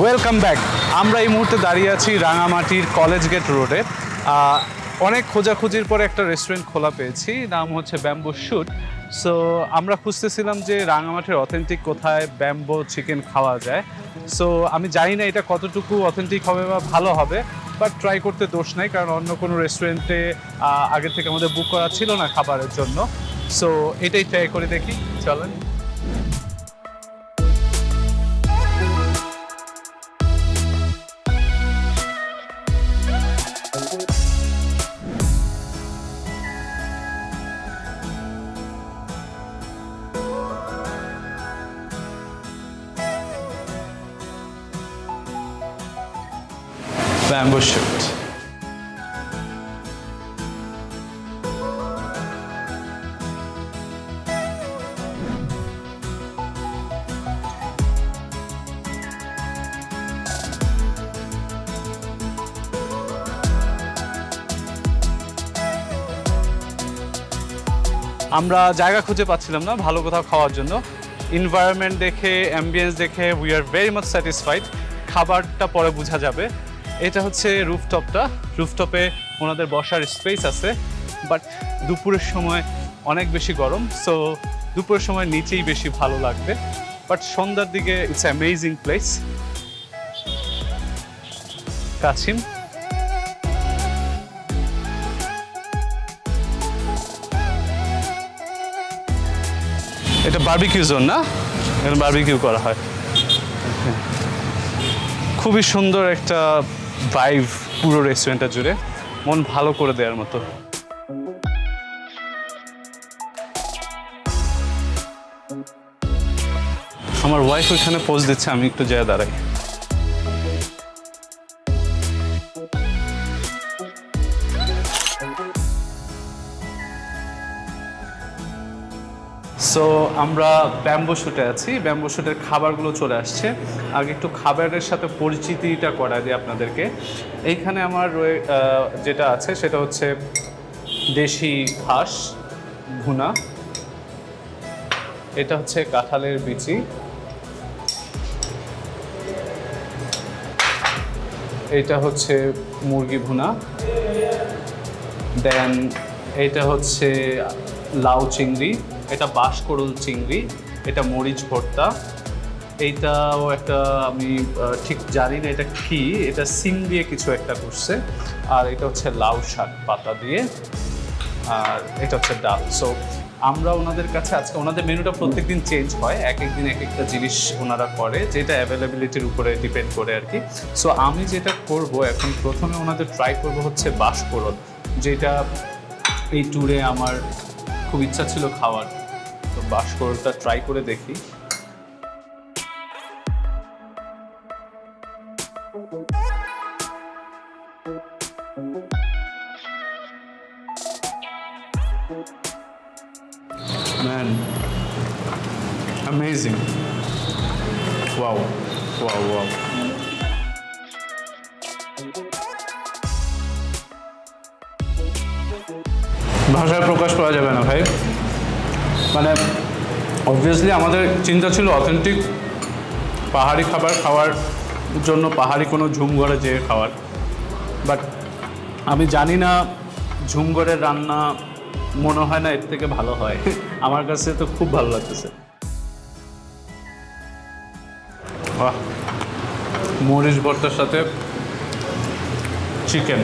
Welcome back. আমরা এই মুহূর্তে দাঁড়িয়ে আছি রাঙামাটির কলেজ গেট রোডে। অনেক খোঁজাখুঁজির পরে একটা রেস্টুরেন্ট খোলা পেয়েছি, নাম হচ্ছে ব্যাম্বো শুট। সো আমরা খুঁজতেছিলাম যে রাঙামাটির অথেন্টিক কোথায় ব্যাম্বো চিকেন খাওয়া যায়। সো আমি জানি না এটা কতটুকু অথেন্টিক হবে বা ভালো হবে, বাট ট্রাই করতে দোষ নাই, কারণ অন্য কোনো রেস্টুরেন্টে আগে থেকে আমাদের বুক করা ছিল না খাবারের জন্য। সো এটাই ট্রাই করে দেখি, চলেন। Bamboo shoot. আমরা জায়গা খুঁজে পাচ্ছিলাম না ভালো কোথাও খাওয়ার জন্য। এনভায়রনমেন্ট দেখে, অ্যাম্বিয়েন্স দেখে we are very much satisfied. খাবারটা পরে বোঝা যাবে। এটা হচ্ছে রুফটপটা। রুফটপে ওনাদের বসার স্পেস আছে, বাট দুপুরের সময় অনেক বেশি গরম, সো দুপুরের সময় নিচেই বেশি ভালো লাগবে। বাট সন্ধ্যার দিকে ইটস অ্যামেজিং প্লেস। কাছিম, এটা বারবিকিউ জোন না? এখানে বারবিকিউ করা হয়। খুবই সুন্দর একটা ভাইব পুরো রেস্টুরেন্টটা জুড়ে, মন ভালো করে দেওয়ার মতো। আমার ওয়াইফ ওইখানে পোজ দিচ্ছে, আমি একটু যেয়ে দাঁড়াই। সো আমরা ব্যাম্বো শুটে আছি। ব্যাম্বো শুটের খাবারগুলো চলে আসছে। আগে একটু খাবারের সাথে পরিচিতিটা করা দিই আপনাদেরকে। এইখানে আমার যেটা আছে সেটা হচ্ছে দেশি হাঁস ভুনা, এটা হচ্ছে কাঁঠালের বিচি, এটা হচ্ছে মুরগি ভুনা, দেন এটা হচ্ছে লাউ চিংড়ি, এটা বাঁশকরুল চিংড়ি, এটা মরিচ ভর্তা, এইটাও একটা আমি ঠিক জানি না এটা কি, এটা সিম দিয়ে কিছু একটা করছে, আর এটা হচ্ছে লাউ শাক পাতা দিয়ে, আর এটা হচ্ছে ডাল। সো আমরা ওনাদের কাছে আজকে, ওনাদের মেনুটা প্রত্যেকদিন চেঞ্জ হয়, এক এক দিন এক একটা জিনিস ওনারা করে, যেটা অ্যাভেলেবিলিটির উপরে ডিপেন্ড করে আর কি। সো আমি যেটা করব এখন, প্রথমে ওনাদের ট্রাই করব হচ্ছে বাঁশকরুল, যেটা এই ট্যুরে আমার খুব ইচ্ছা ছিল খাওয়ার। তো বাঁশকরুলটা ট্রাই করে দেখি। Man, amazing. Wow, wow, wow. ভাষায় প্রকাশ করা যাবে না ভাই। মানে অবভিয়াসলি আমাদের চিন্তা ছিল অথেন্টিক পাহাড়ি খাবার খাওয়ার জন্য, পাহাড়ি কোনো ঝুমঘরে যেয়ে খাওয়ার, বাট আমি জানি না ঝুমঘরের রান্না মনে হয় না এর থেকে ভালো হয়। আমার কাছে তো খুব ভালো লাগতেছে। বাহ, মরিচ ভর্তার সাথে চিকেন,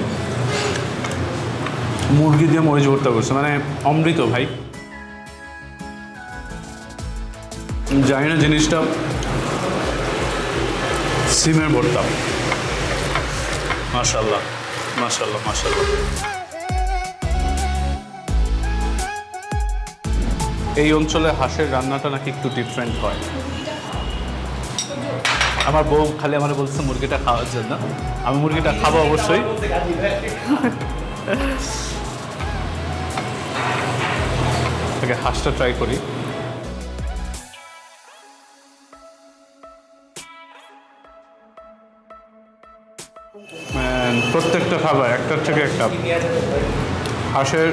মুরগি দিয়ে মরিচ ভর্তা করছে, মানে অমৃত ভাই। জানি না জিনিসটা সিমের ভর্তা। মাশাআল্লাহ, মাশাআল্লাহ, মাশাআল্লাহ। এই অঞ্চলে হাঁসের রান্নাটা নাকি একটু ডিফারেন্ট হয়। আমার বউ খালি আমার বলছে মুরগিটা খাওয়ার জন্য, আমি মুরগিটা খাবো অবশ্যই। হাঁসটা ট্রাই করি। প্রত্যেকটা খাবার একটার থেকে একটা। হাঁসের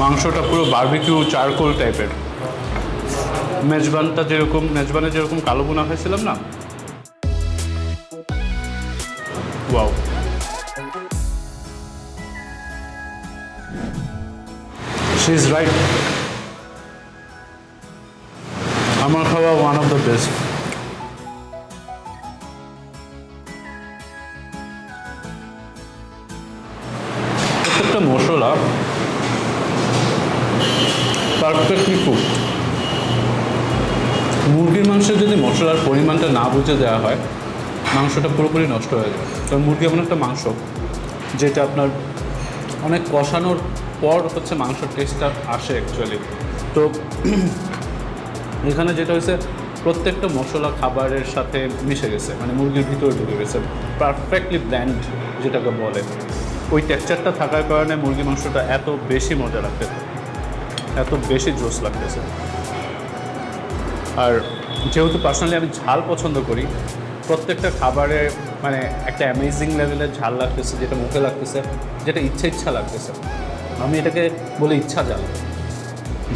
মাংসটা পুরো বারবিকিউ চারকোল টাইপের। মেজবানে যেরকম কালো বোনা খাইছিলাম না, ওয়াও। শি ইজ রাইট, আমার খাওয়া ওয়ান অফ দ্য বেস্ট। প্রত্যেকটা মশলা পারফেক্টলি কুক। মুরগির মাংসে যদি মশলার পরিমাণটা না বুঝে দেওয়া হয়, মাংসটা পুরোপুরি নষ্ট হয়ে যায়। কারণ মুরগি এমন একটা মাংস যেটা আপনার অনেক কষানোর পর হচ্ছে মাংসের টেস্টটা আসে অ্যাকচুয়ালি। তো এখানে যেটা হয়েছে, প্রত্যেকটা মশলা খাবারের সাথে মিশে গেছে, মানে মুরগির ভিতরে ঢুকে গেছে, পারফেক্টলি ব্ল্যান্ড যেটাকে বলে। ওই টেক্সচারটা থাকার কারণে মুরগি মাংসটা এত বেশি মজা লাগতেছে, এত বেশি জোস লাগতেছে। আর যেহেতু পার্সোনালি আমি ঝাল পছন্দ করি, প্রত্যেকটা খাবারে মানে একটা অ্যামেজিং লেভেলের ঝাল লাগতেছে, যেটা মুখে লাগতেছে, যেটা ইচ্ছা লাগতেছে। আমি এটাকে বলি ইচ্ছা ঝাল,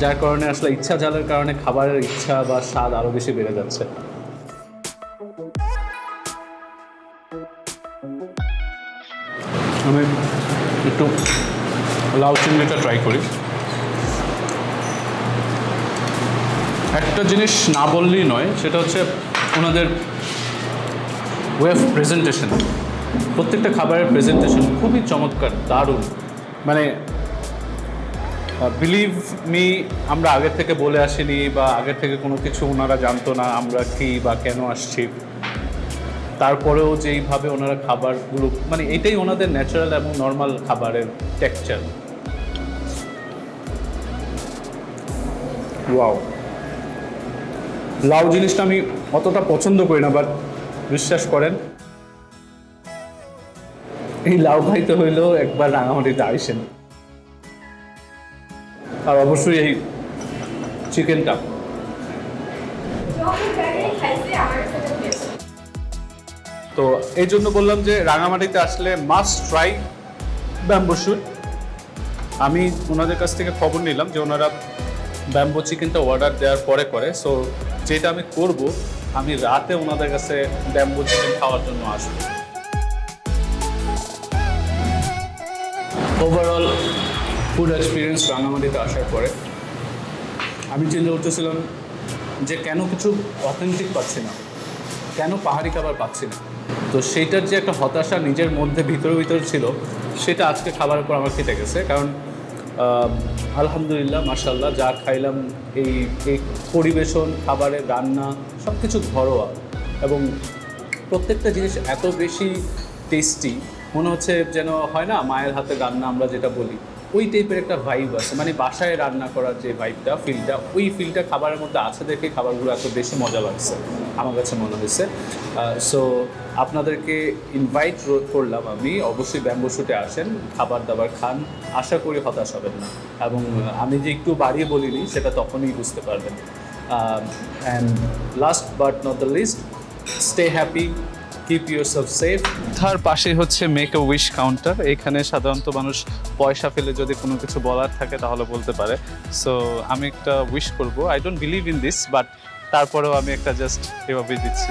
যার কারণে আসলে ইচ্ছা ঝালের কারণে খাবারের ইচ্ছা বা স্বাদ আরও বেশি বেড়ে যাচ্ছে। আমি একটু লাউ চিংড়িটা ট্রাই করি। একটা জিনিস না বললেই নয়, সেটা হচ্ছে ওনাদের ওয়ে অফ প্রেজেন্টেশন। প্রত্যেকটা খাবারের প্রেজেন্টেশন খুবই চমৎকার, দারুণ। মানে বিলিভ মি, আমরা আগের থেকে বলে আসিনি বা আগের থেকে কোনো কিছু ওনারা জানতো না আমরা কি বা কেন আসছি। তারপরেও যেইভাবে ওনারা খাবারগুলো, মানে এটাই ওনাদের ন্যাচারাল এবং নর্মাল খাবারের টেক্সচার। ওয়াও। লাউ জিনিসটা আমি অতটা পছন্দ করি না, বাট বিশ্বাস করেন, এই লাউ খাইতে হইলেও একবার রাঙামাটিতে আইসেন। আর অবশ্যই এই চিকেনটা। তো এই জন্য বললাম যে রাঙামাটিতে আসলে মাস্ট ট্রাই ব্যাম্বো শুট। আমি ওনাদের কাছ থেকে খবর নিলাম যে ওনারা ব্যাম্বো চিকেনটা অর্ডার দেওয়ার পরে করে। সো যেটা আমি করব, আমি রাতে ওনাদের কাছে ব্যাম্বো চিকেন খাওয়ার জন্য আসবো। ওভারঅল ফুড এক্সপিরিয়েন্স রাঙামাটিতে আসার পরে আমি চিন্তা করতেছিলাম যে কেন কিছু অথেন্টিক পাচ্ছি না, কেন পাহাড়ি খাবার পাচ্ছি না। তো সেইটার যে একটা হতাশা নিজের মধ্যে ভিতরে ছিল, সেটা আজকে খাবারের পর আমার কেটে গেছে। কারণ আলহামদুলিল্লাহ, মাশাআল্লাহ, যা খাইলাম, এই পরিবেশন, খাবারের রান্না সব কিছু ঘরোয়া এবং প্রত্যেকটা জিনিস এত বেশি টেস্টি, মনে হচ্ছে যেন হয় না মায়ের হাতে রান্না আমরা যেটা বলি, ওই টাইপের একটা ভাইব আছে। মানে বাসায় রান্না করার যে ভাইবটা, ফিলটা, ওই ফিলটা খাবারের মধ্যে আছে দেখে খাবারগুলো এত বেশি মজা লাগছে আমার কাছে মনে হয়েছে। সো আপনাদেরকে ইনভাইট করলাম আমি, অবশ্যই ব্যাম্বো শুটে আসেন, খাবার দাবার খান, আশা করি হতাশ হবেন না। এবং আমি যে একটু বাড়িয়ে বলিনি সেটা তখনই বুঝতে পারবেন। And last but not the least, stay happy, keep yourself safe. তার পাশে হচ্ছে মেক এ উইশ কাউন্টার। এখানে সাধারণত মানুষ পয়সা ফেলে যদি কোনো কিছু বলার থাকে তাহলে বলতে পারে। সো আমি একটা উইশ করব। I don't believe in this, but তারপরেও আমি একটা জাস্ট এভাবেই দিচ্ছি।